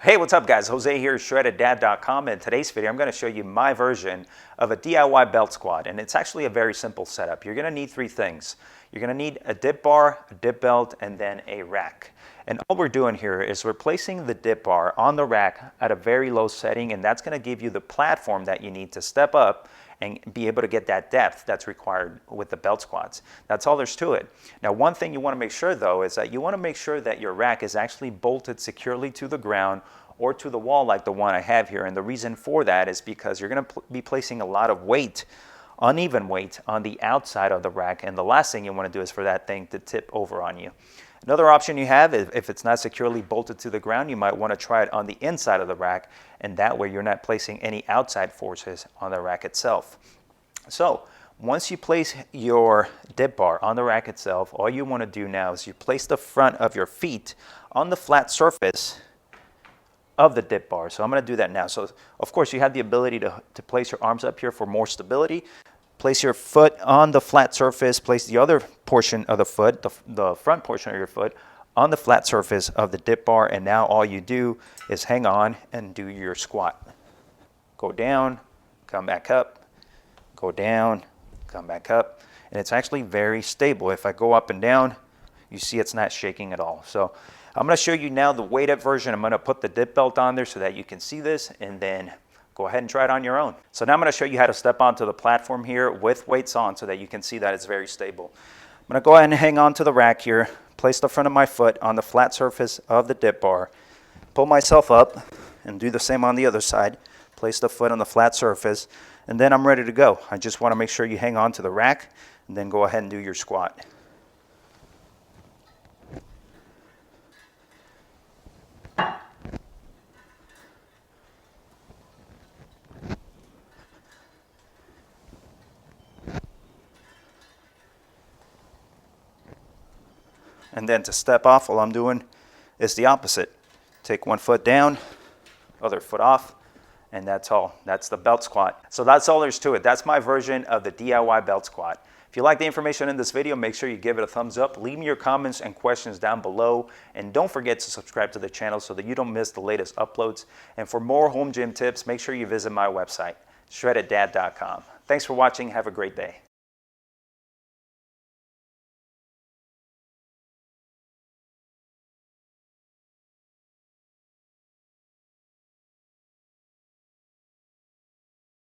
Hey, what's up guys? Jose here, shreddeddad.com, and in today's video I'm going to show you my version of a DIY belt squat, and it's actually a very simple setup. You're going to need three things. You're going to need a dip bar, a dip belt, and then a rack. And all we're doing here is we're placing the dip bar on the rack at a very low setting, and that's going to give you the platform that you need to step up and be able to get that depth that's required with the belt squats. That's all there's to it. Now, one thing you want to make sure though is that you want to make sure that your rack is actually bolted securely to the ground or to the wall like the one I have here. And the reason for that is because you're going to be placing a lot of weight, uneven weight, on the outside of the rack, and the last thing you want to do is for that thing to tip over on you. Another option you have is if it's not securely bolted to the ground, you might want to try it on the inside of the rack, and that way you're not placing any outside forces on the rack itself. So once you place your dip bar on the rack itself, all you want to do now is you place the front of your feet on the flat surface of the dip bar. So I'm going to do that now. So of course you have the ability to place your arms up here for more stability. Place your foot on the flat surface, place the other portion of the foot, the front portion of your foot, on the flat surface of the dip bar, and now all you do is hang on and do your squat. Go down, come back up, go down, come back up, and it's actually very stable. If I go up and down, you see it's not shaking at all. So I'm going to show you now the weighted version. I'm going to put the dip belt on there so that you can see this, and then go ahead and try it on your own. So now I'm going to show you how to step onto the platform here with weights on so that you can see that it's very stable. I'm going to go ahead and hang on to the rack here, place the front of my foot on the flat surface of the dip bar, pull myself up, and do the same on the other side. Place the foot on the flat surface, and then I'm ready to go. I just want to make sure you hang on to the rack, and then go ahead and do your squat. And then to step off, all I'm doing is the opposite. Take one foot down, other foot off, and that's all. That's the belt squat. So that's all there's to it. That's my version of the DIY belt squat. If you like the information in this video, make sure you give it a thumbs up. Leave me your comments and questions down below. And don't forget to subscribe to the channel so that you don't miss the latest uploads. And for more home gym tips, make sure you visit my website, shreddeddad.com. Thanks for watching. Have a great day.